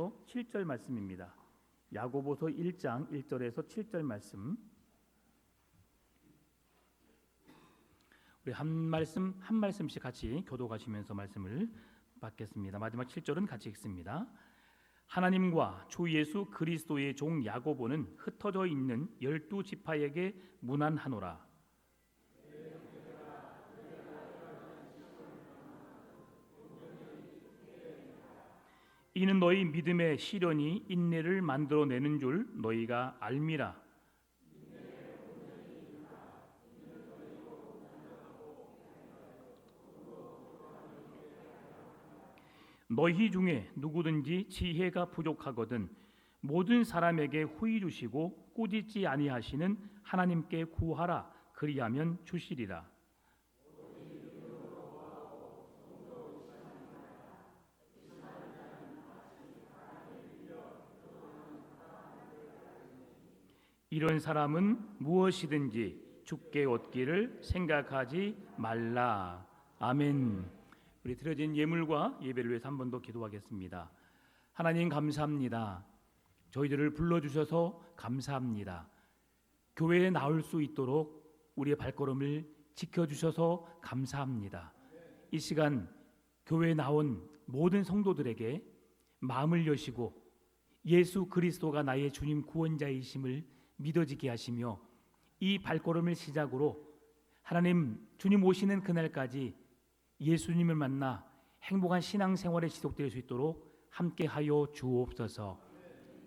1절에서 7절 말씀입니다. 야고보서 1장 1절에서 7절 말씀. 우리 한 말씀씩 같이 교독하시면서 말씀을 받겠습니다. 마지막 7절은 같이 읽습니다. 하나님과 주 예수 그리스도의 종 야고보는 흩어져 있는 12지파에게 문안하노라. 이는 너희 믿음의 시련이 인내를 만들어내는 줄 너희가 알미라. 너희 중에 누구든지 지혜가 부족하거든 모든 사람에게 후히 주시고 꾸짖지 아니하시는 하나님께 구하라. 그리하면 주시리라. 이런 사람은 무엇이든지 주께 얻기를 생각하지 말라. 아멘. 우리 드려진 예물과 예배를 위해서 한 번 더 기도하겠습니다. 하나님 감사합니다. 저희들을 불러주셔서 감사합니다. 교회에 나올 수 있도록 우리의 발걸음을 지켜주셔서 감사합니다. 이 시간 교회에 나온 모든 성도들에게 마음을 여시고 예수 그리스도가 나의 주님 구원자이심을 믿어지게 하시며 이 발걸음을 시작으로 하나님 주님 오시는 그날까지 예수님을 만나 행복한 신앙생활에 지속될 수 있도록 함께하여 주옵소서.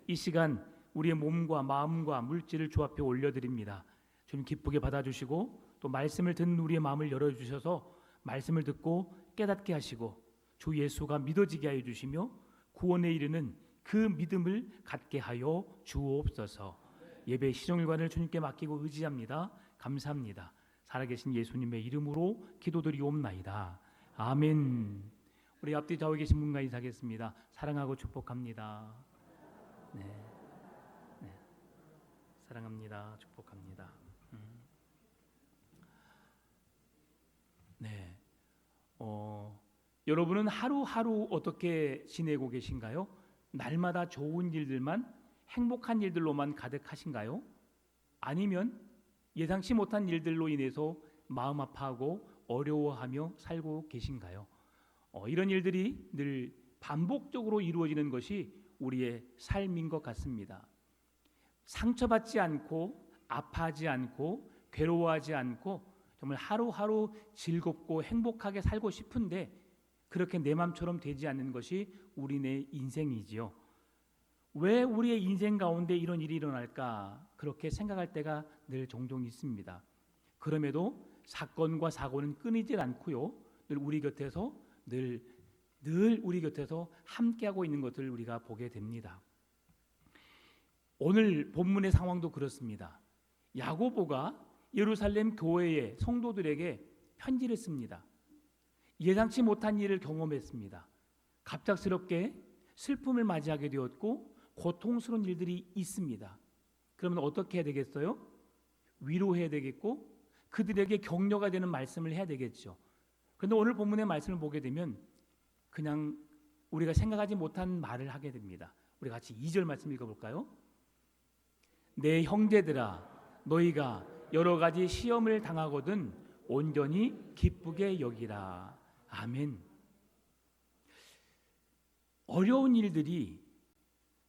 이 시간 우리의 몸과 마음과 물질을 주 앞에 올려드립니다. 주님 기쁘게 받아주시고 또 말씀을 듣는 우리의 마음을 열어주셔서 말씀을 듣고 깨닫게 하시고 주 예수가 믿어지게 하여 주시며 구원에 이르는 그 믿음을 갖게 하여 주옵소서. 예배 시정일관을 주님께 맡기고 의지합니다. 감사합니다. 살아계신 예수님의 이름으로 기도드리옵나이다. 아멘. 우리 앞뒤 좌우에 계신 분과 인사하겠습니다. 사랑하고 축복합니다. 네. 사랑합니다. 축복합니다. 네. 여러분은 하루하루 어떻게 지내고 계신가요? 날마다 좋은 일들만, 행복한 일들로만 가득하신가요? 아니면 예상치 못한 일들로 인해서 마음 아파하고 어려워하며 살고 계신가요? 이런 일들이 늘 반복적으로 이루어지는 것이 우리의 삶인 것 같습니다. 상처받지 않고 아파하지 않고 괴로워하지 않고 정말 하루하루 즐겁고 행복하게 살고 싶은데 그렇게 내 맘처럼 되지 않는 것이 우리네 인생이지요. 왜 우리의 인생 가운데 이런 일이 일어날까? 그렇게 생각할 때가 늘 종종 있습니다. 그럼에도 사건과 사고는 끊이질 않고요. 늘 우리 곁에서 함께하고 있는 것을 우리가 보게 됩니다. 오늘 본문의 상황도 그렇습니다. 야고보가 예루살렘 교회의 성도들에게 편지를 씁니다. 예상치 못한 일을 경험했습니다. 갑작스럽게 슬픔을 맞이하게 되었고 고통스러운 일들이 있습니다. 그러면 어떻게 해야 되겠어요? 위로해야 되겠고 그들에게 격려가 되는 말씀을 해야 되겠죠. 그런데 오늘 본문의 말씀을 보게 되면 그냥 우리가 생각하지 못한 말을 하게 됩니다. 우리 같이 2절 말씀 읽어볼까요? 내 형제들아 너희가 여러 가지 시험을 당하거든 온전히 기쁘게 여기라. 아멘. 어려운 일들이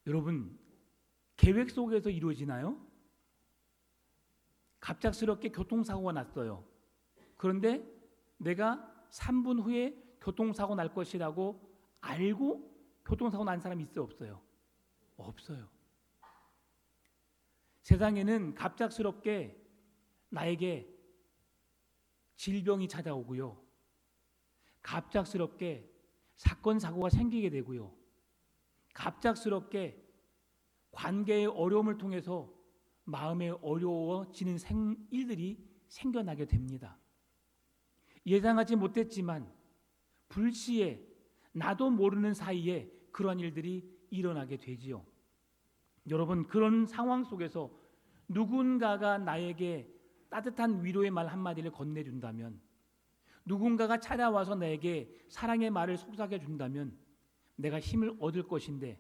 여러분 계획 속에서 이루어지나요? 갑작스럽게 교통사고가 났어요. 그런데 내가 3분 후에 교통사고 날 것이라고 알고 교통사고 난 사람이 있어요? 없어요? 없어요. 세상에는 갑작스럽게 나에게 질병이 찾아오고요. 갑작스럽게 사건 사고가 생기게 되고요. 갑작스럽게 관계의 어려움을 통해서 마음에 어려워지는 일들이 생겨나게 됩니다. 예상하지 못했지만 불시에 나도 모르는 사이에 그런 일들이 일어나게 되지요. 여러분 그런 상황 속에서 누군가가 나에게 따뜻한 위로의 말 한마디를 건네준다면 누군가가 찾아와서 나에게 사랑의 말을 속삭여준다면 내가 힘을 얻을 것인데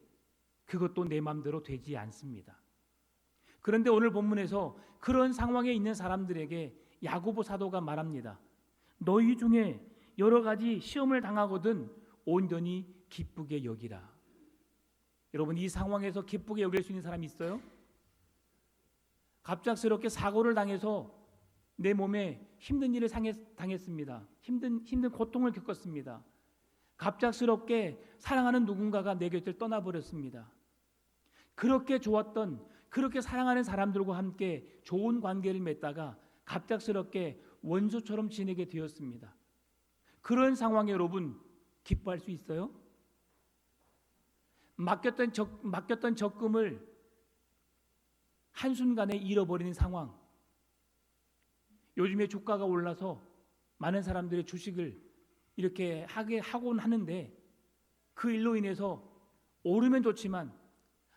그것도 내 마음대로 되지 않습니다. 그런데 오늘 본문에서 그런 상황에 있는 사람들에게 야고보 사도가 말합니다. 너희 중에 여러 가지 시험을 당하거든 온전히 기쁘게 여기라. 여러분, 이 상황에서 기쁘게 여길 수 있는 사람이 있어요? 갑작스럽게 사고를 당해서 내 몸에 힘든 일을 당했습니다. 힘든 고통을 겪었습니다. 갑작스럽게 사랑하는 누군가가 내 곁을 떠나버렸습니다. 그렇게 좋았던, 그렇게 사랑하는 사람들과 함께 좋은 관계를 맺다가 갑작스럽게 원수처럼 지내게 되었습니다. 그런 상황에 여러분 기뻐할 수 있어요? 맡겼던 적금을 한순간에 잃어버리는 상황. 요즘에 주가가 올라서 많은 사람들이 주식을 이렇게 하곤 하는데 그 일로 인해서 오르면 좋지만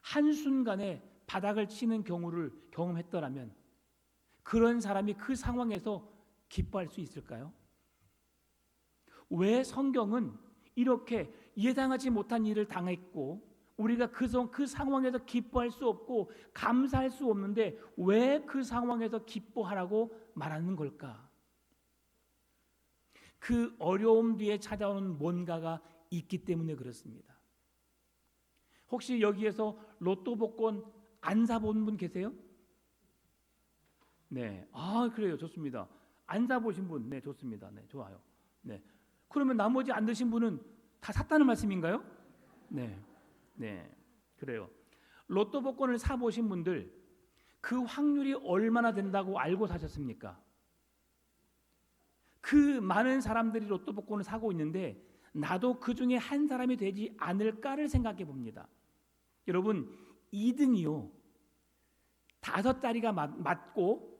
한순간에 바닥을 치는 경우를 경험했더라면 그런 사람이 그 상황에서 기뻐할 수 있을까요? 왜 성경은 이렇게 예상하지 못한 일을 당했고 우리가 그 상황에서 기뻐할 수 없고 감사할 수 없는데 왜 그 상황에서 기뻐하라고 말하는 걸까? 그 어려움 뒤에 찾아오는 뭔가가 있기 때문에 그렇습니다. 혹시 여기에서 로또 복권 안 사본 분 계세요? 네, 그래요, 좋습니다. 안 사보신 분, 네, 좋습니다. 네, 좋아요. 네, 그러면 나머지 안 드신 분은 다 샀다는 말씀인가요? 네, 네, 그래요. 로또 복권을 사보신 분들 그 확률이 얼마나 된다고 알고 사셨습니까? 그 많은 사람들이 로또 복권을 사고 있는데 나도 그 중에 한 사람이 되지 않을까를 생각해 봅니다. 여러분, 2등이요 5자리가 맞고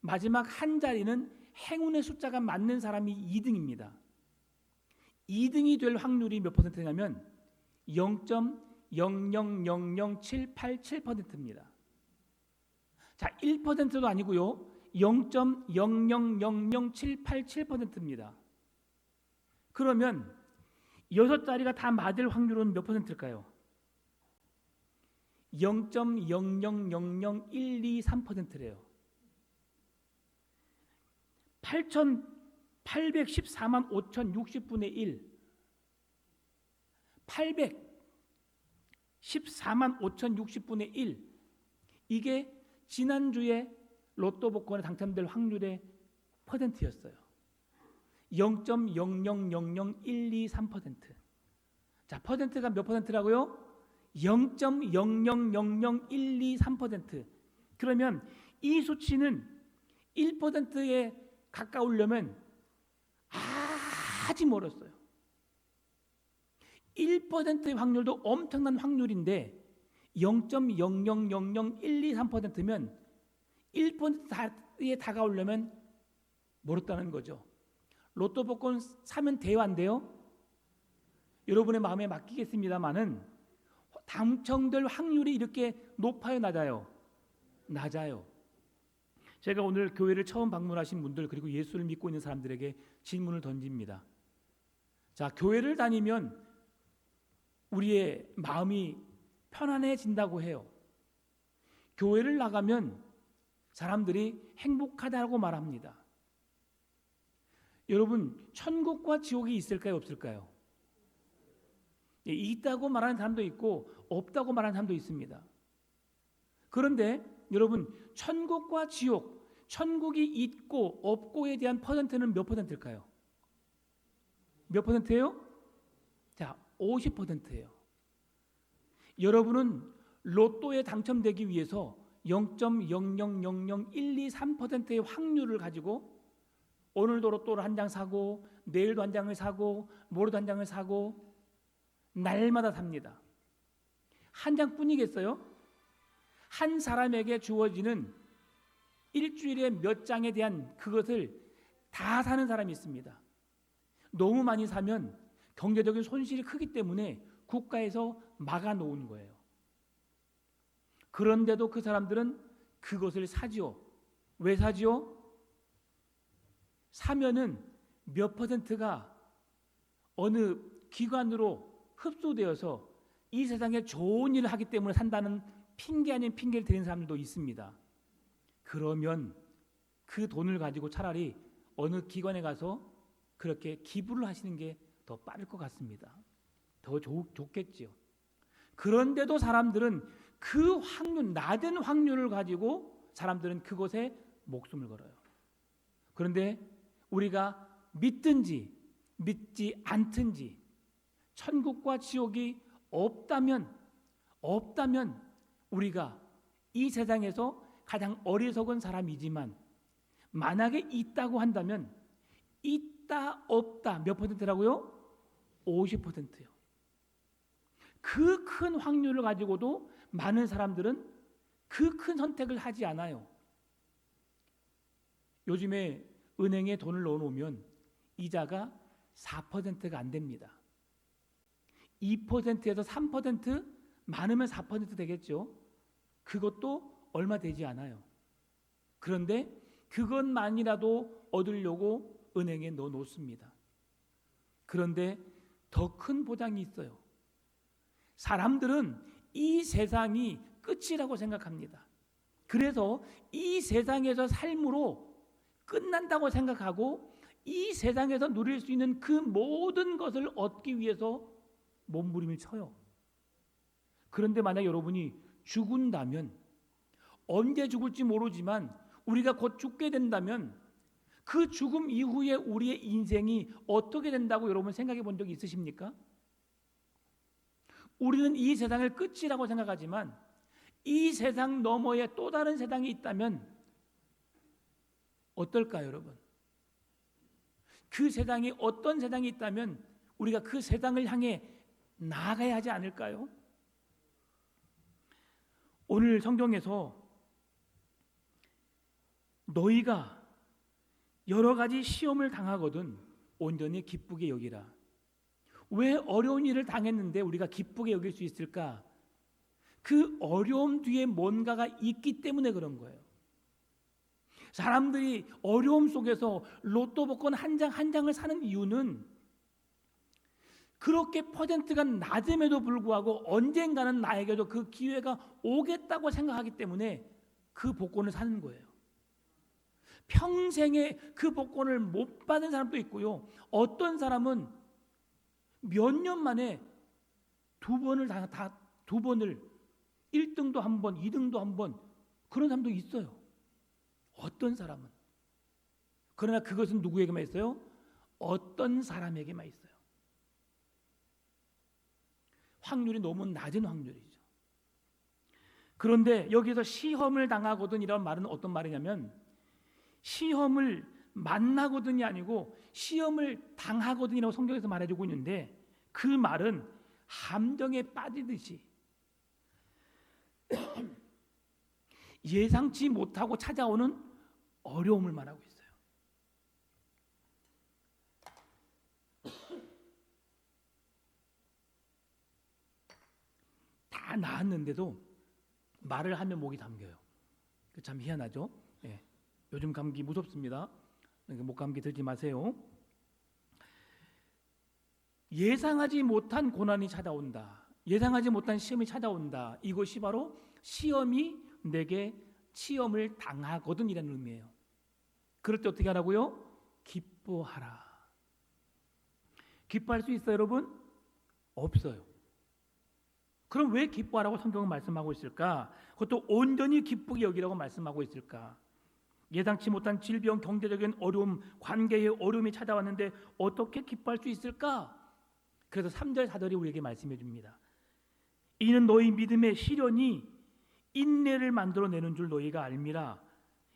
마지막 한 자리는 행운의 숫자가 맞는 사람이 2등입니다. 2등이 될 확률이 몇 퍼센트냐면 0.0000787%입니다. 자, 1%도 아니고요 0.0000787%입니다. 그러면 6자리가 다 맞을 확률은 몇 퍼센트일까요? 0.0000123%래요. 8,814만 5,060분의 1 814만 5,060분의 1 이게 지난주에 로또 복권에 당첨될 확률의 퍼센트였어요. 0.0000123%. 자, 퍼센트가 몇 퍼센트라고요? 0.0000123%. 그러면 이 수치는 1%에 가까우려면 아주 멀었어요. 1%의 확률도 엄청난 확률인데 0.0000123%면 1%에 다가오려면 멀었다는 거죠. 로또 복권 사면 돼요, 안 돼요? 여러분의 마음에 맡기겠습니다마는 당첨될 확률이 이렇게 높아요, 낮아요? 낮아요. 제가 오늘 교회를 처음 방문하신 분들 그리고 예수를 믿고 있는 사람들에게 질문을 던집니다. 자, 교회를 다니면 우리의 마음이 편안해진다고 해요. 교회를 나가면 사람들이 행복하다고 말합니다. 여러분, 천국과 지옥이 있을까요, 없을까요? 있다고 말하는 사람도 있고 없다고 말하는 사람도 있습니다. 그런데 여러분, 천국과 지옥, 천국이 있고 없고에 대한 퍼센트는 몇 퍼센트일까요? 몇 퍼센트예요? 자, 50%예요. 여러분은 로또에 당첨되기 위해서 0.0000123%의 확률을 가지고 오늘도 로또를 한 장 사고 내일도 한 장을 사고 모레도 한 장을 사고 날마다 삽니다. 한 장뿐이겠어요? 한 사람에게 주어지는 일주일에 몇 장에 대한 그것을 다 사는 사람이 있습니다. 너무 많이 사면 경제적인 손실이 크기 때문에 국가에서 막아놓은 거예요. 그런데도 그 사람들은 그것을 사지요. 왜 사지요? 사면은 몇 퍼센트가 어느 기관으로 흡수되어서 이 세상에 좋은 일을 하기 때문에 산다는 핑계 아닌 핑계를 대는 사람들도 있습니다. 그러면 그 돈을 가지고 차라리 어느 기관에 가서 그렇게 기부를 하시는 게 더 빠를 것 같습니다. 더 좋겠지요. 그런데도 사람들은 그 확률, 낮은 확률을 가지고 사람들은 그곳에 목숨을 걸어요. 그런데 우리가 믿든지 믿지 않든지 천국과 지옥이 없다면 우리가 이 세상에서 가장 어리석은 사람이지만 만약에 있다고 한다면 있다 없다 몇 퍼센트라고요? 50%요. 그 큰 확률을 가지고도 많은 사람들은 그 큰 선택을 하지 않아요. 요즘에 은행에 돈을 넣어놓으면 이자가 4%가 안 됩니다. 2%에서 3% 많으면 4% 되겠죠. 그것도 얼마 되지 않아요. 그런데 그것만이라도 얻으려고 은행에 넣어 놓습니다. 그런데 더 큰 보장이 있어요. 사람들은 이 세상이 끝이라고 생각합니다. 그래서 이 세상에서 삶으로 끝난다고 생각하고 이 세상에서 누릴 수 있는 그 모든 것을 얻기 위해서 몸부림을 쳐요. 그런데 만약 여러분이 죽은다면, 언제 죽을지 모르지만 우리가 곧 죽게 된다면 그 죽음 이후에 우리의 인생이 어떻게 된다고 여러분 생각해 본 적이 있으십니까? 우리는 이 세상을 끝이라고 생각하지만 이 세상 너머에 또 다른 세상이 있다면 어떨까요, 여러분? 그 세상이 어떤 세상이 있다면 우리가 그 세상을 향해 나아가야 하지 않을까요? 오늘 성경에서 너희가 여러 가지 시험을 당하거든 온전히 기쁘게 여기라. 왜 어려운 일을 당했는데 우리가 기쁘게 여길 수 있을까? 그 어려움 뒤에 뭔가가 있기 때문에 그런 거예요. 사람들이 어려움 속에서 로또 복권 한 장 한 장을 사는 이유는 그렇게 퍼센트가 낮음에도 불구하고 언젠가는 나에게도 그 기회가 오겠다고 생각하기 때문에 그 복권을 사는 거예요. 평생에 그 복권을 못 받은 사람도 있고요. 어떤 사람은 몇 년 만에 두 번을 1등도 한 번, 2등도 한 번 그런 사람도 있어요. 어떤 사람은. 그러나 그것은 누구에게만 있어요? 어떤 사람에게만 있어요. 확률이 너무 낮은 확률이죠. 그런데 여기서 시험을 당하거든 이런 말은 어떤 말이냐면 시험을 만나거든이 아니고 시험을 당하거든이라고 성경에서 말해주고 있는데 그 말은 함정에 빠지듯이 예상치 못하고 찾아오는 어려움을 말하고 있어요. 다 나았는데도 말을 하면 목이 잠겨요. 참 희한하죠? 예. 요즘 감기 무섭습니다. 목 감기 들지 마세요. 예상하지 못한 고난이 찾아온다. 예상하지 못한 시험이 찾아온다. 이것이 바로 시험이 내게 시험을 당하거든이라는 의미예요. 그럴 때 어떻게 하라고요? 기뻐하라. 기뻐할 수 있어요, 여러분? 없어요. 그럼 왜 기뻐하라고 성경은 말씀하고 있을까? 그것도 온전히 기쁘게 여기라고 말씀하고 있을까? 예상치 못한 질병, 경제적인 어려움, 관계의 어려움이 찾아왔는데 어떻게 기뻐할 수 있을까? 그래서 3절 4절이 우리에게 말씀해 줍니다. 이는 너희 믿음의 시련이 인내를 만들어내는 줄 너희가 알미라.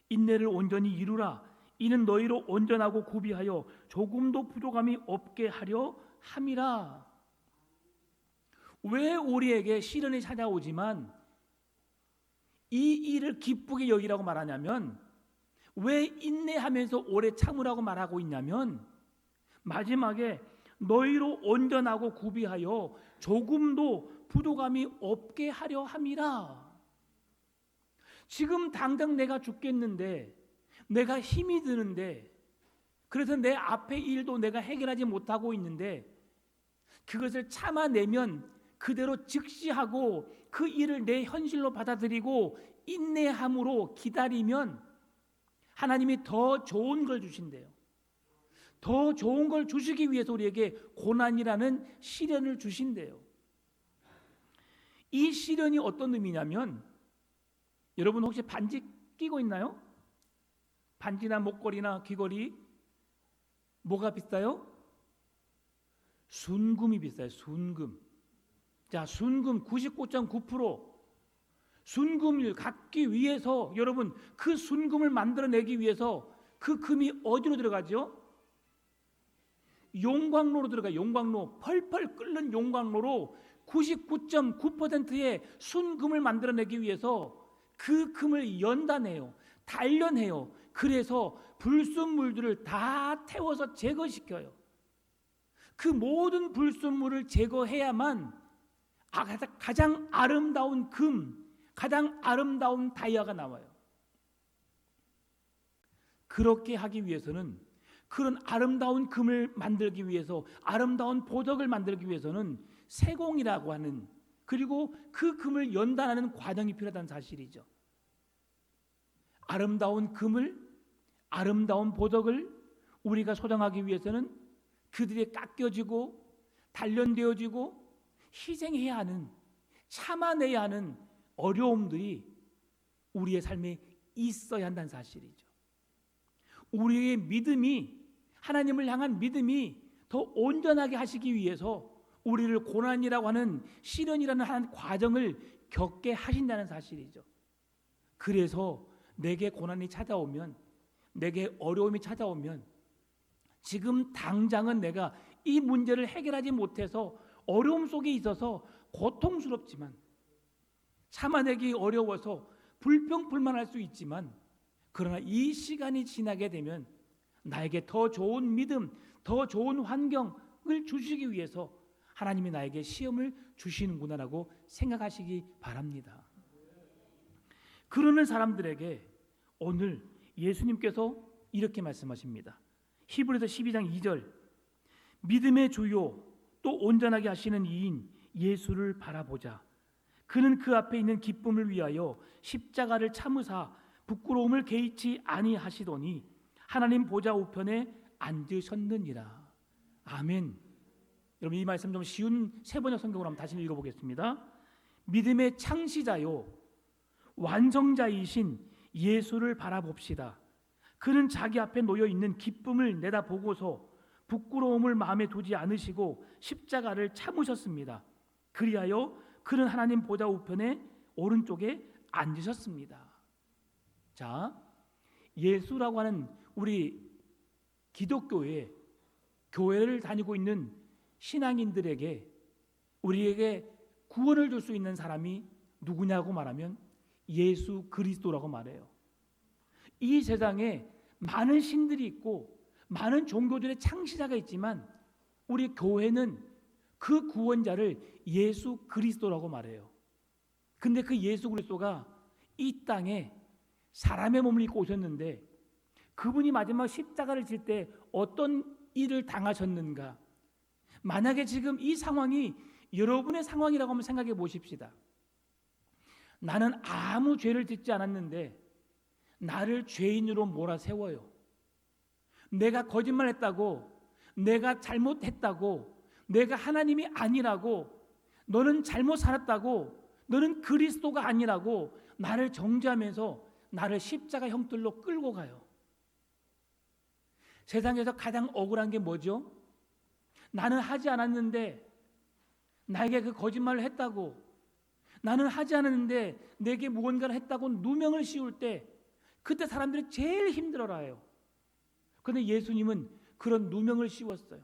인내를 온전히 이루라. 이는 너희로 온전하고 구비하여 조금도 부족함이 없게 하려 함이라. 왜 우리에게 시련이 찾아오지만 이 일을 기쁘게 여기라고 말하냐면 왜 인내하면서 오래 참으라고 말하고 있냐면 마지막에 너희로 온전하고 구비하여 조금도 부족함이 없게 하려 함이라. 지금 당장 내가 죽겠는데 내가 힘이 드는데 그래서 내 앞의 일도 내가 해결하지 못하고 있는데 그것을 참아내면 그대로 즉시하고 그 일을 내 현실로 받아들이고 인내함으로 기다리면 하나님이 더 좋은 걸 주신대요. 더 좋은 걸 주시기 위해서 우리에게 고난이라는 시련을 주신대요. 이 시련이 어떤 의미냐면, 여러분 혹시 반지 끼고 있나요? 반지나 목걸이나 귀걸이 뭐가 비싸요? 순금이 비싸요. 순금. 자, 순금 99.9%. 순금을 갖기 위해서, 여러분 그 순금을 만들어내기 위해서 그 금이 어디로 들어가죠? 용광로로 들어가요. 용광로. 펄펄 끓는 용광로로 99.9%의 순금을 만들어내기 위해서 그 금을 연단해요. 단련해요. 그래서 불순물들을 다 태워서 제거시켜요. 그 모든 불순물을 제거해야만 가장 아름다운 금, 가장 아름다운 다이아가 나와요. 그렇게 하기 위해서는, 그런 아름다운 금을 만들기 위해서, 아름다운 보석을 만들기 위해서는 세공이라고 하는, 그리고 그 금을 연단하는 과정이 필요하다는 사실이죠. 아름다운 금을, 아름다운 보석을 우리가 소장하기 위해서는 그들이 깎여지고 단련되어지고 희생해야 하는, 참아내야 하는 어려움들이 우리의 삶에 있어야 한다는 사실이죠. 우리의 믿음이, 하나님을 향한 믿음이 더 온전하게 하시기 위해서 우리를 고난이라고 하는, 시련이라는 한 과정을 겪게 하신다는 사실이죠. 그래서 내게 고난이 찾아오면, 내게 어려움이 찾아오면, 지금 당장은 내가 이 문제를 해결하지 못해서 어려움 속에 있어서 고통스럽지만, 참아내기 어려워서 불평불만할 수 있지만, 그러나 이 시간이 지나게 되면 나에게 더 좋은 믿음, 더 좋은 환경을 주시기 위해서 하나님이 나에게 시험을 주시는구나라고 생각하시기 바랍니다. 그러는 사람들에게 오늘 예수님께서 이렇게 말씀하십니다. 히브리서 12장 2절, 믿음의 주요 또 온전하게 하시는 이인 예수를 바라보자. 그는 그 앞에 있는 기쁨을 위하여 십자가를 참으사 부끄러움을 개의치 아니하시더니 하나님 보좌 우편에 앉으셨느니라. 아멘. 여러분 이 말씀 좀 쉬운 세번역 성경으로 한번 다시 읽어보겠습니다. 믿음의 창시자요 완성자이신 예수를 바라봅시다. 그는 자기 앞에 놓여 있는 기쁨을 내다보고서 부끄러움을 마음에 두지 않으시고 십자가를 참으셨습니다. 그리하여 그는 하나님 보좌 우편에 오른쪽에 앉으셨습니다. 자, 예수라고 하는 우리 기독교의 교회를 다니고 있는 신앙인들에게, 우리에게 구원을 줄 수 있는 사람이 누구냐고 말하면 예수 그리스도라고 말해요. 이 세상에 많은 신들이 있고 많은 종교들의 창시자가 있지만 우리 교회는 그 구원자를 예수 그리스도라고 말해요. 근데 그 예수 그리스도가 이 땅에 사람의 몸을 입고 오셨는데, 그분이 마지막 십자가를 질 때 어떤 일을 당하셨는가? 만약에 지금 이 상황이 여러분의 상황이라고 한번 생각해 보십시다. 나는 아무 죄를 짓지 않았는데 나를 죄인으로 몰아세워요. 내가 거짓말했다고, 내가 잘못했다고, 내가 하나님이 아니라고, 너는 잘못 살았다고, 너는 그리스도가 아니라고 나를 정죄하면서 나를 십자가 형틀로 끌고 가요. 세상에서 가장 억울한 게 뭐죠? 나는 하지 않았는데 나에게 그 거짓말을 했다고, 나는 하지 않았는데 내게 무언가를 했다고 누명을 씌울 때, 그때 사람들이 제일 힘들어라요. 그런데 예수님은 그런 누명을 씌웠어요.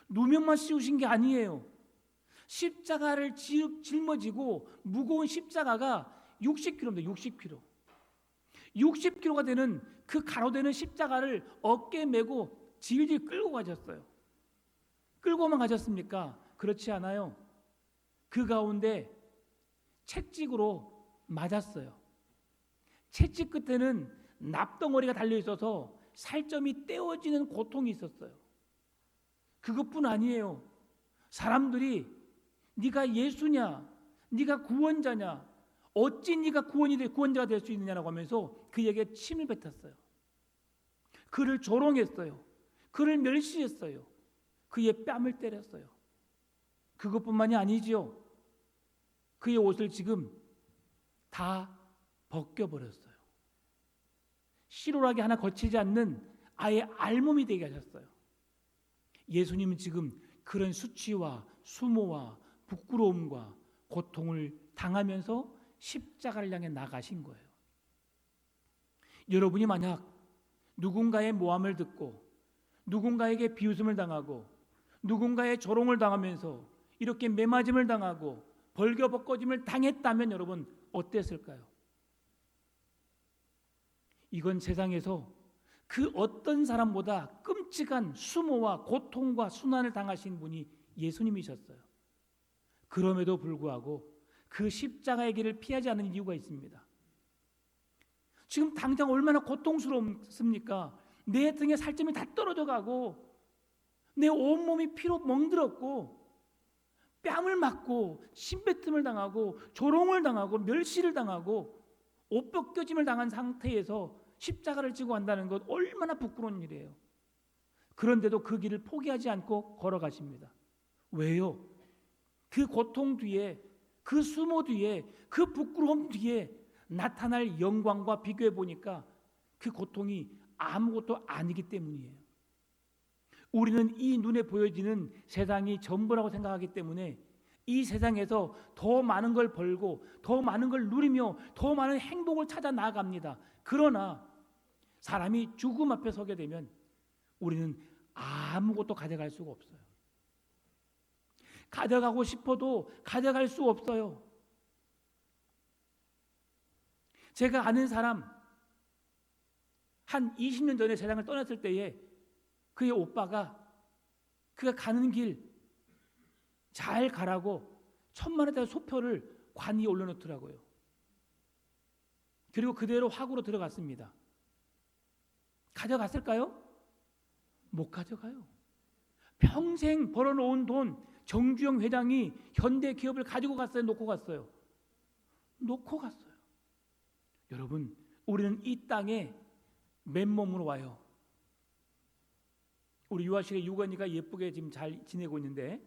누명만 씌우신 게 아니에요. 십자가를 짊어지고, 무거운 십자가가 60kg입니다. 60kg. 60kg가 되는 그 가로되는 십자가를 어깨에 메고 질질 끌고 가셨어요. 끌고만 가셨습니까? 그렇지 않아요. 그 가운데 채찍으로 맞았어요. 채찍 끝에는 납덩어리가 달려 있어서 살점이 떼어지는 고통이 있었어요. 그것뿐 아니에요. 사람들이 네가 예수냐? 네가 구원자냐? 어찌 네가 구원자가 될 수 있느냐라고 하면서 그에게 침을 뱉었어요. 그를 조롱했어요. 그를 멸시했어요. 그의 뺨을 때렸어요. 그것뿐만이 아니지요. 그의 옷을 지금 다 벗겨버렸어요. 실오라기 하나 거치지 않는 아예 알몸이 되게 하셨어요. 예수님은 지금 그런 수치와 수모와 부끄러움과 고통을 당하면서 십자가를 향해 나가신 거예요. 여러분이 만약 누군가의 모함을 듣고 누군가에게 비웃음을 당하고 누군가의 조롱을 당하면서 이렇게 매맞음을 당하고 벌거벗겨짐을 당했다면 여러분 어땠을까요? 이건 세상에서 그 어떤 사람보다 끔찍한 수모와 고통과 순환을 당하신 분이 예수님이셨어요. 그럼에도 불구하고 그 십자가의 길을 피하지 않는 이유가 있습니다. 지금 당장 얼마나 고통스럽습니까? 내 등에 살점이 다 떨어져 가고 내 온몸이 피로 멍들었고 뺨을 맞고 침뱉음을 당하고 조롱을 당하고 멸시를 당하고 옷 벗겨짐을 당한 상태에서 십자가를 지고 간다는 것 얼마나 부끄러운 일이에요. 그런데도 그 길을 포기하지 않고 걸어가십니다. 왜요? 그 고통 뒤에, 그 수모 뒤에, 그 부끄러움 뒤에 나타날 영광과 비교해 보니까 그 고통이 아무것도 아니기 때문이에요. 우리는 이 눈에 보여지는 세상이 전부라고 생각하기 때문에 이 세상에서 더 많은 걸 벌고 더 많은 걸 누리며 더 많은 행복을 찾아 나아갑니다. 그러나 사람이 죽음 앞에 서게 되면 우리는 아무것도 가져갈 수가 없어요. 가져가고 싶어도 가져갈 수 없어요. 제가 아는 사람 한 20년 전에 세상을 떠났을 때에 그의 오빠가 그가 가는 길 잘 가라고 1,000만 원짜리 소표를 관 위에 올려놓더라고요. 그리고 그대로 화구로 들어갔습니다. 가져갔을까요? 못 가져가요. 평생 벌어놓은 돈 정주영 회장이 현대 기업을 가지고 갔어요? 놓고 갔어요? 놓고 갔어요. 여러분, 우리는 이 땅에 맨몸으로 와요. 우리 유아실에 유건이가 예쁘게 지금 잘 지내고 있는데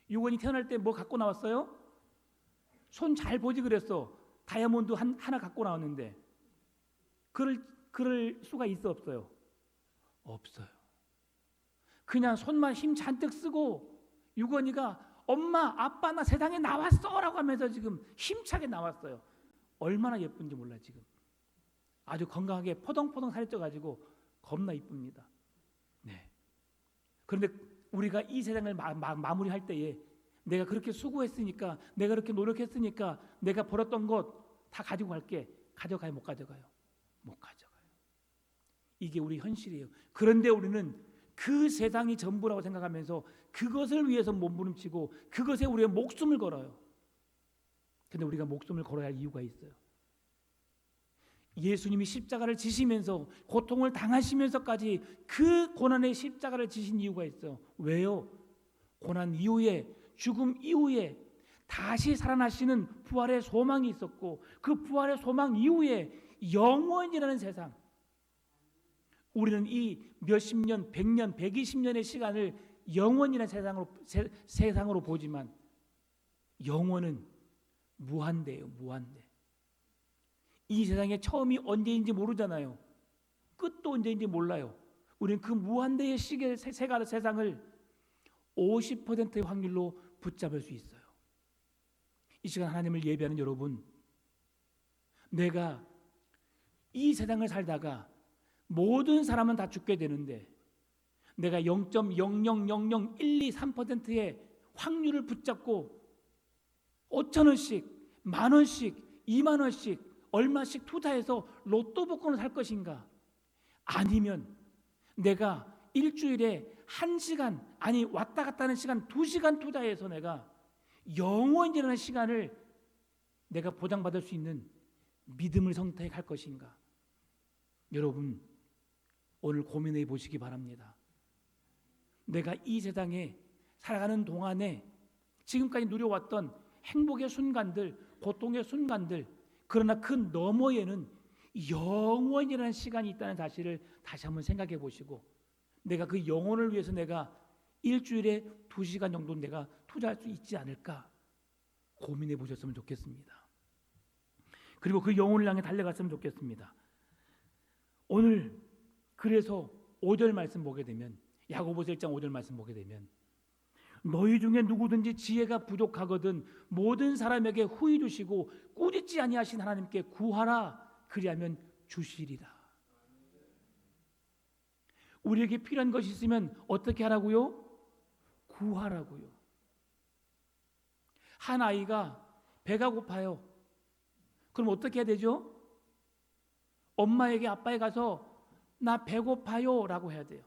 유건이 태어날 때 뭐 갖고 나왔어요? 손 잘 보지 그랬어. 다이아몬드 하나 갖고 나왔는데 그럴 수가 있어 없어요? 없어요. 그냥 손만 힘 잔뜩 쓰고 유건이가 엄마 아빠 나 세상에 나왔어 라고 하면서 지금 힘차게 나왔어요. 얼마나 예쁜지 몰라. 지금 아주 건강하게 포동포동 살이 쪄가지고 겁나 이쁩니다. 네. 그런데 우리가 이 세상을 마무리할 때에 내가 그렇게 수고했으니까 내가 그렇게 노력했으니까 내가 벌었던 것 다 가지고 갈게. 가져가요? 못 가져가요? 못 가져가요. 이게 우리 현실이에요. 그런데 우리는 그 세상이 전부라고 생각하면서 그것을 위해서 몸부림치고 그것에 우리의 목숨을 걸어요. 그런데 우리가 목숨을 걸어야 할 이유가 있어요. 예수님이 십자가를 지시면서 고통을 당하시면서까지 그 고난의 십자가를 지신 이유가 있어요. 왜요? 고난 이후에, 죽음 이후에 다시 살아나시는 부활의 소망이 있었고 그 부활의 소망 이후에 영원이라는 세상, 우리는 이 몇십 년, 100년, 120년의 시간을 영원이라는 세상으로 보지만 영원은 무한대예요. 무한대. 이 세상의 처음이 언제인지 모르잖아요. 끝도 언제인지 몰라요. 우리는 그 무한대의 시계 세상을 50%의 확률로 붙잡을 수 있어요. 이 시간 하나님을 예배하는 여러분, 내가 이 세상을 살다가 모든 사람은 다 죽게 되는데 내가 0.0000123%의 확률을 붙잡고 5,000원씩, 10,000원씩, 20,000원씩 얼마씩 투자해서 로또 복권을 살 것인가? 아니면 내가 일주일에 1시간, 아니 왔다 갔다 하는 시간 2시간 투자해서 내가 영원이라는 시간을 내가 보장받을 수 있는 믿음을 선택할 것인가? 여러분, 오늘 고민해 보시기 바랍니다. 내가 이 세상에 살아가는 동안에 지금까지 누려왔던 행복의 순간들, 고통의 순간들, 그러나 그 너머에는 영원이라는 시간이 있다는 사실을 다시 한번 생각해 보시고, 내가 그 영혼을 위해서 내가 일주일에 2시간 정도 내가 투자할 수 있지 않을까 고민해 보셨으면 좋겠습니다. 그리고 그 영혼을 향해 달려갔으면 좋겠습니다. 오늘 그래서 5절 말씀 보게 되면, 야고보서 1장 5절 말씀 보게 되면, 너희 중에 누구든지 지혜가 부족하거든 모든 사람에게 후히 주시고 꾸짖지 아니하신 하나님께 구하라, 그리하면 주시리라. 우리에게 필요한 것이 있으면 어떻게 하라고요? 구하라고요. 한 아이가 배가 고파요. 그럼 어떻게 해야 되죠? 엄마에게, 아빠에 가서 나 배고파요 라고 해야 돼요.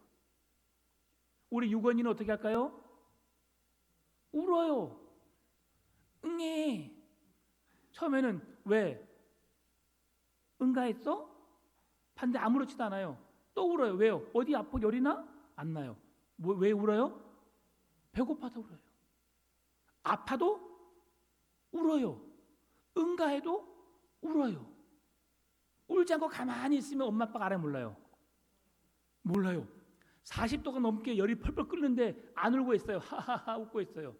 우리 유건이는 어떻게 할까요? 울어요. 응애. 처음에는 왜? 응가했어? 반대 아무렇지도 않아요. 또 울어요. 왜요? 어디 아파? 열이나? 안 나요. 왜 울어요? 배고파서 울어요. 아파도 울어요. 응가해도 울어요. 울지 않고 가만히 있으면 엄마 아빠가 알아 몰라요? 몰라요. 40도가 넘게 열이 펄펄 끓는데 안 울고 있어요. 하하하 웃고 있어요.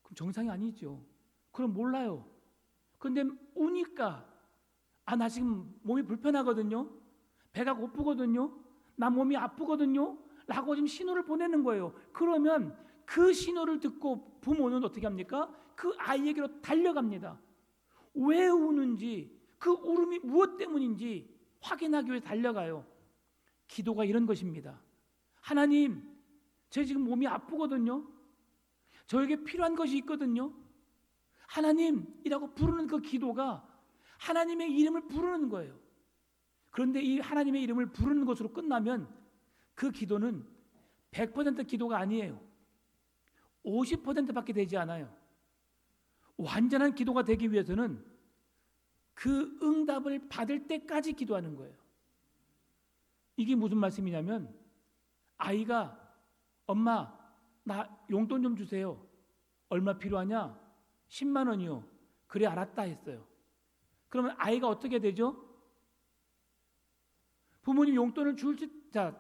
그럼 정상이 아니죠. 그럼 몰라요. 근데 우니까 나 지금 몸이 불편하거든요. 배가 고프거든요. 나 몸이 아프거든요. 라고 지금 신호를 보내는 거예요. 그러면 그 신호를 듣고 부모는 어떻게 합니까? 그 아이에게로 달려갑니다. 왜 우는지, 그 울음이 무엇 때문인지 확인하기 위해 달려가요. 기도가 이런 것입니다. 하나님, 제 지금 몸이 아프거든요. 저에게 필요한 것이 있거든요. 하나님이라고 부르는 그 기도가 하나님의 이름을 부르는 거예요. 그런데 이 하나님의 이름을 부르는 것으로 끝나면 그 기도는 100% 기도가 아니에요. 50%밖에 되지 않아요. 완전한 기도가 되기 위해서는 그 응답을 받을 때까지 기도하는 거예요. 이게 무슨 말씀이냐면, 아이가 엄마 나 용돈 좀 주세요. 얼마 필요하냐? 10만 원이요. 그래 알았다 했어요. 그러면 아이가 어떻게 되죠? 부모님 용돈을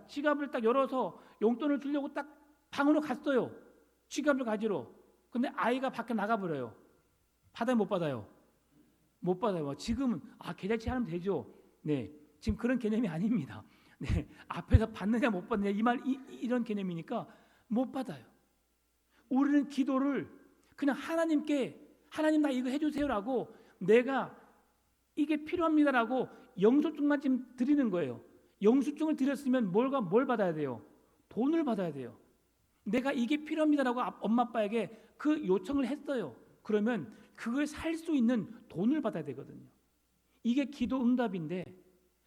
지갑을 딱 열어서 용돈을 주려고 딱 방으로 갔어요. 지갑을 가지러. 근데 아이가 밖에 나가버려요. 받아요, 못 받아요? 못 받아요. 지금은 계좌이체 하면 되죠. 네, 지금 그런 개념이 아닙니다. 네, 앞에서 받느냐 못 받느냐 이런 개념이니까 못 받아요. 우리는 기도를 그냥 하나님께, 하나님 나 이거 해주세요라고, 내가 이게 필요합니다라고 영수증만 지금 드리는 거예요. 영수증을 드렸으면 뭘 받아야 돼요? 돈을 받아야 돼요. 내가 이게 필요합니다라고 엄마 아빠에게 그 요청을 했어요. 그러면 그걸 살 수 있는 돈을 받아야 되거든요. 이게 기도 응답인데,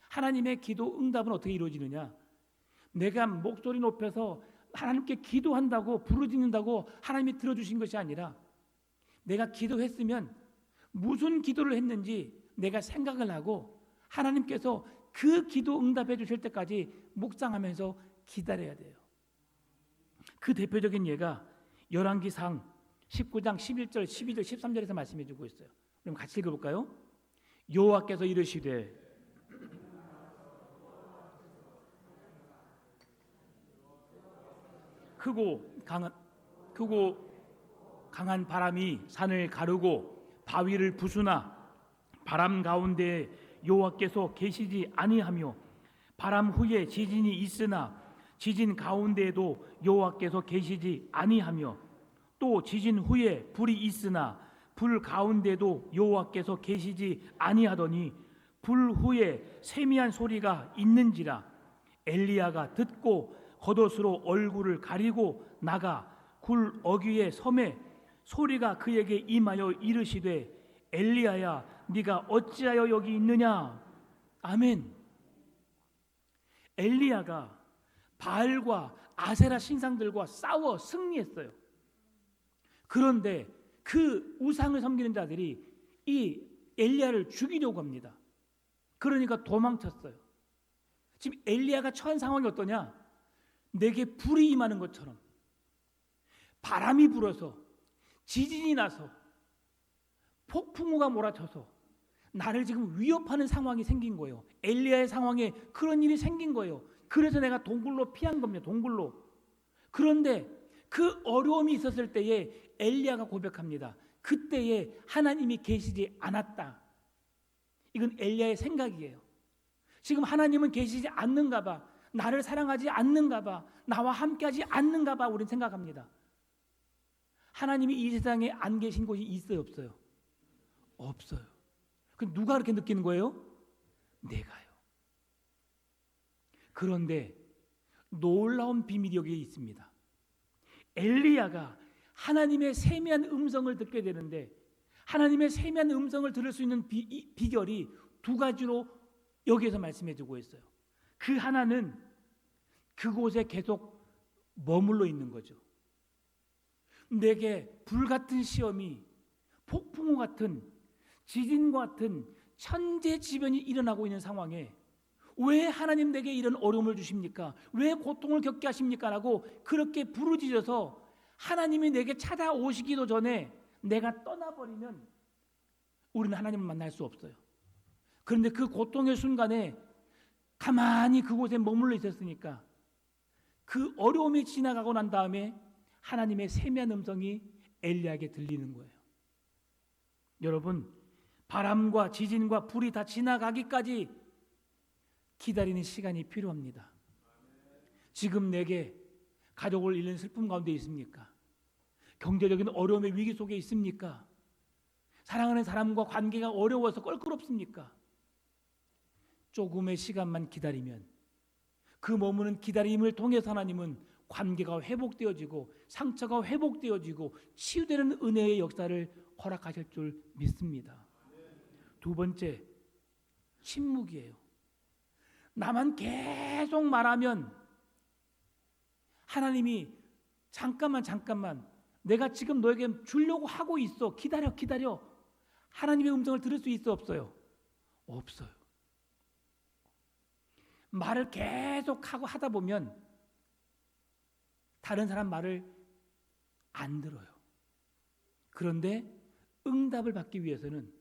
하나님의 기도 응답은 어떻게 이루어지느냐? 내가 목소리 높여서 하나님께 기도한다고, 부르짖는다고 하나님이 들어주신 것이 아니라, 내가 기도했으면 무슨 기도를 했는지 내가 생각을 하고 하나님께서 그 기도 응답해 주실 때까지 묵상하면서 기다려야 돼요. 그 대표적인 예가 열왕기상 19장 11절, 12절, 13절에서 말씀해 주고 있어요. 그럼 같이 읽어볼까요? 여호와께서 이르시되 크고 강한 바람이 산을 가르고 바위를 부수나 바람 가운데 여호와께서 계시지 아니하며, 바람 후에 지진이 있으나 지진 가운데에도 여호와께서 계시지 아니하며, 또 지진 후에 불이 있으나 불 가운데도 여호와께서 계시지 아니하더니 불 후에 세미한 소리가 있는지라. 엘리야가 듣고 겉옷으로 얼굴을 가리고 나가 굴 어귀의 섬에 소리가 그에게 임하여 이르시되 엘리야야 네가 어찌하여 여기 있느냐. 아멘. 엘리야가 바알과 아세라 신상들과 싸워 승리했어요. 그런데 그 우상을 섬기는 자들이 이 엘리야를 죽이려고 합니다. 그러니까 도망쳤어요. 지금 엘리야가 처한 상황이 어떠냐? 내게 불이 임하는 것처럼 바람이 불어서 지진이 나서 폭풍우가 몰아쳐서 나를 지금 위협하는 상황이 생긴 거예요. 엘리야의 상황에 그런 일이 생긴 거예요. 그래서 내가 동굴로 피한 겁니다. 동굴로. 그런데 그 어려움이 있었을 때에 엘리야가 고백합니다. 그때에 하나님이 계시지 않았다. 이건 엘리야의 생각이에요. 지금 하나님은 계시지 않는가 봐. 나를 사랑하지 않는가 봐. 나와 함께하지 않는가 봐. 우리는 생각합니다. 하나님이 이 세상에 안 계신 곳이 있어요, 없어요? 없어요. 그럼 누가 그렇게 느끼는 거예요? 내가요. 그런데 놀라운 비밀이 여기에 있습니다. 엘리야가 하나님의 세미한 음성을 듣게 되는데 하나님의 세미한 음성을 들을 수 있는 비결이 두 가지로 여기에서 말씀해 주고 있어요. 그 하나는 그곳에 계속 머물러 있는 거죠. 내게 불같은 시험이 폭풍우 같은 지진과 같은 천재지변이 일어나고 있는 상황에 왜 하나님 내게 이런 어려움을 주십니까? 왜 고통을 겪게 하십니까? 라고 그렇게 부르짖어서 하나님이 내게 찾아오시기도 전에 내가 떠나버리면 우리는 하나님을 만날 수 없어요. 그런데 그 고통의 순간에 가만히 그곳에 머물러 있었으니까 그 어려움이 지나가고 난 다음에 하나님의 세미한 음성이 엘리야에게 들리는 거예요. 여러분, 바람과 지진과 불이 다 지나가기까지 기다리는 시간이 필요합니다. 지금 내게 가족을 잃는 슬픔 가운데 있습니까? 경제적인 어려움의 위기 속에 있습니까? 사랑하는 사람과 관계가 어려워서 껄끄럽습니까? 조금의 시간만 기다리면 그 머무는 기다림을 통해서 하나님은 관계가 회복되어지고 상처가 회복되어지고 치유되는 은혜의 역사를 허락하실 줄 믿습니다. 두 번째, 침묵이에요. 나만 계속 말하면 하나님이 잠깐만 내가 지금 너에게 주려고 하고 있어. 기다려. 하나님의 음성을 들을 수 있어 없어요? 없어요. 말을 계속 하다 보면 다른 사람 말을 안 들어요. 그런데 응답을 받기 위해서는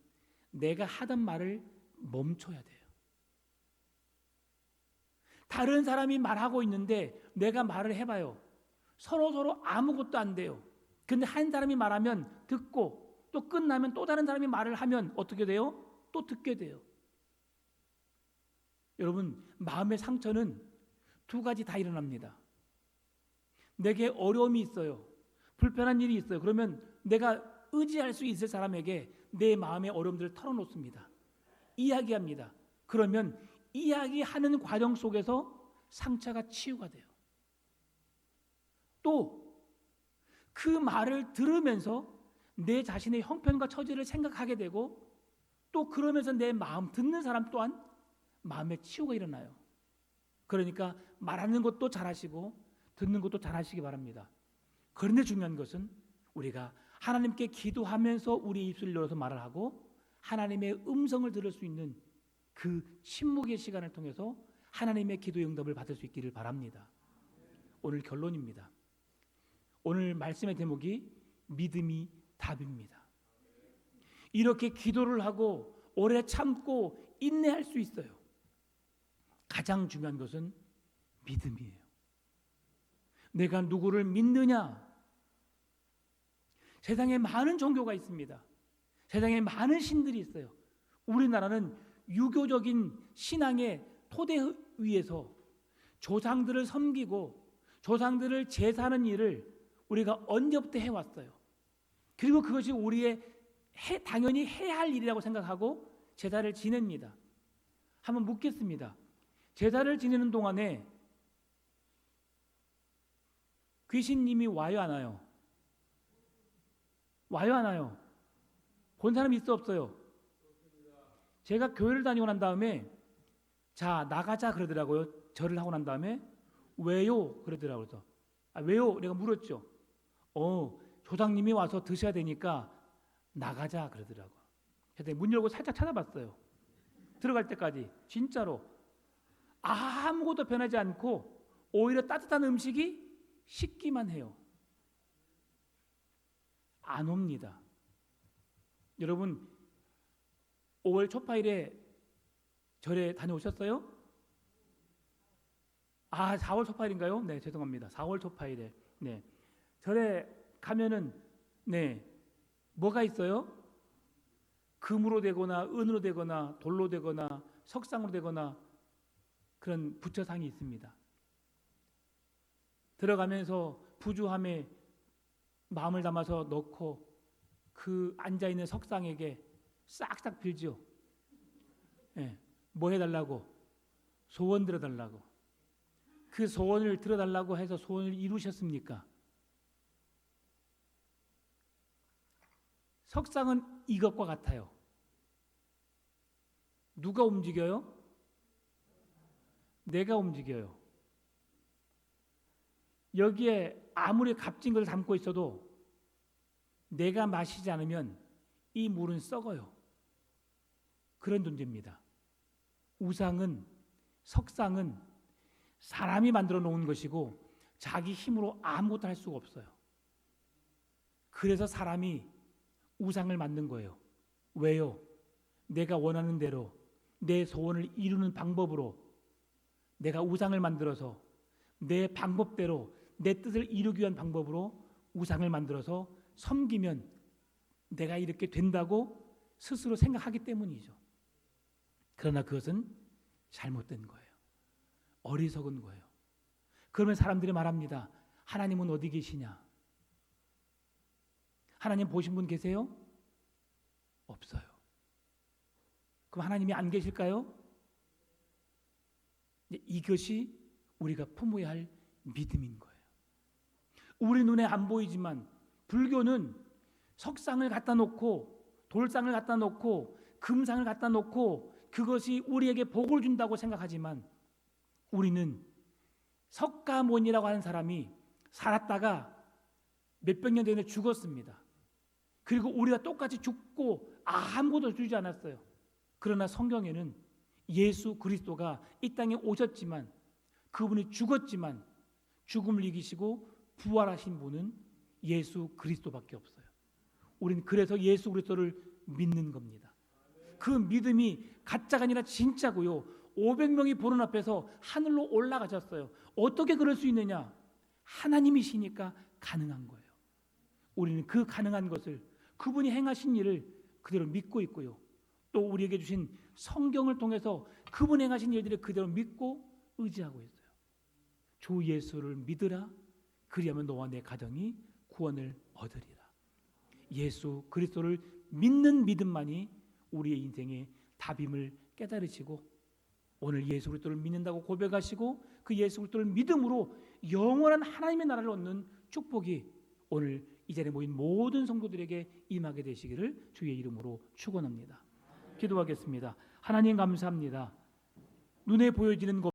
내가 하던 말을 멈춰야 돼요. 다른 사람이 말하고 있는데 내가 말을 해봐요. 서로 아무것도 안 돼요. 근데 한 사람이 말하면 듣고 또 끝나면 또 다른 사람이 말을 하면 어떻게 돼요? 또 듣게 돼요. 여러분, 마음의 상처는 두 가지 다 일어납니다. 내게 어려움이 있어요. 불편한 일이 있어요. 그러면 내가 의지할 수 있을 사람에게 내 마음의 어려움들을 털어놓습니다. 이야기합니다. 그러면 이야기하는 과정 속에서 상처가 치유가 돼요. 또 그 말을 들으면서 내 자신의 형편과 처지를 생각하게 되고 또 그러면서 내 마음 듣는 사람 또한 마음의 치유가 일어나요. 그러니까 말하는 것도 잘하시고 듣는 것도 잘하시기 바랍니다. 그런데 중요한 것은 우리가 하나님께 기도하면서 우리 입술을 열어서 말을 하고 하나님의 음성을 들을 수 있는 그 침묵의 시간을 통해서 하나님의 기도의 응답을 받을 수 있기를 바랍니다. 오늘 결론입니다. 오늘 말씀의 제목이 믿음이 답입니다. 이렇게 기도를 하고 오래 참고 인내할 수 있어요. 가장 중요한 것은 믿음이에요. 내가 누구를 믿느냐? 세상에 많은 종교가 있습니다. 세상에 많은 신들이 있어요. 우리나라는 유교적인 신앙의 토대 위에서 조상들을 섬기고 조상들을 제사하는 일을 우리가 언제부터 해왔어요. 그리고 그것이 우리의 당연히 해야 할 일이라고 생각하고 제사를 지냅니다. 한번 묻겠습니다. 제사를 지내는 동안에 귀신님이 와요, 안 와요? 와요, 안 와요? 본 사람이 있어, 없어요? 제가 교회를 다니고 난 다음에 자, 나가자 그러더라고요. 절을 하고 난 다음에 왜요? 그러더라고요. 그래서 왜요? 내가 물었죠. 조상님이 와서 드셔야 되니까 나가자 그러더라고요. 그래서 문 열고 살짝 찾아봤어요. 들어갈 때까지 진짜로 아무것도 변하지 않고 오히려 따뜻한 음식이 식기만 해요. 안 옵니다. 여러분 5월 초파일에 절에 다녀오셨어요? 4월 초파일인가요? 네, 죄송합니다. 4월 초파일에 네, 절에 가면은 네, 뭐가 있어요? 금으로 되거나 은으로 되거나 돌로 되거나 석상으로 되거나 그런 부처상이 있습니다. 들어가면서 부주함에 마음을 담아서 넣고 그 앉아있는 석상에게 싹싹 빌지요. 네, 뭐 해달라고? 소원 들어달라고. 그 소원을 들어달라고 해서 소원을 이루셨습니까? 석상은 이것과 같아요. 누가 움직여요? 내가 움직여요. 여기에 아무리 값진 걸 담고 있어도 내가 마시지 않으면 이 물은 썩어요. 그런 존재입니다. 우상은, 석상은 사람이 만들어 놓은 것이고 자기 힘으로 아무것도 할 수가 없어요. 그래서 사람이 우상을 만든 거예요. 왜요? 내가 원하는 대로 내 소원을 이루는 방법으로 내가 우상을 만들어서 내 방법대로 내 뜻을 이루기 위한 방법으로 우상을 만들어서 섬기면 내가 이렇게 된다고 스스로 생각하기 때문이죠. 그러나 그것은 잘못된 거예요. 어리석은 거예요. 그러면 사람들이 말합니다. 하나님은 어디 계시냐? 하나님 보신 분 계세요? 없어요. 그럼 하나님이 안 계실까요? 이것이 우리가 품어야 할 믿음인 거예요. 우리 눈에 안 보이지만 불교는 석상을 갖다 놓고 돌상을 갖다 놓고 금상을 갖다 놓고 그것이 우리에게 복을 준다고 생각하지만 우리는 석가모니라고 하는 사람이 살았다가 몇백 년 전에 죽었습니다. 그리고 우리가 똑같이 죽고 아무것도 주지 않았어요. 그러나 성경에는 예수 그리스도가 이 땅에 오셨지만 그분이 죽었지만 죽음을 이기시고 부활하신 분은 예수 그리스도밖에 없어요. 우리는 그래서 예수 그리스도를 믿는 겁니다. 그 믿음이 가짜가 아니라 진짜고요. 500명이 보는 앞에서 하늘로 올라가셨어요. 어떻게 그럴 수 있느냐? 하나님이시니까 가능한 거예요. 우리는 그 가능한 것을 그분이 행하신 일을 그대로 믿고 있고요. 또 우리에게 주신 성경을 통해서 그분 행하신 일들을 그대로 믿고 의지하고 있어요. 주 예수를 믿으라. 그리하면 너와 내 가정이 구원을 얻으리라. 예수 그리스도를 믿는 믿음만이 우리의 인생의 답임을 깨달으시고 오늘 예수 그리스도를 믿는다고 고백하시고 그 예수 그리스도를 믿음으로 영원한 하나님의 나라를 얻는 축복이 오늘 이 자리에 모인 모든 성도들에게 임하게 되시기를 주의 이름으로 축원합니다. 기도하겠습니다. 하나님 감사합니다. 눈에 보여지는 것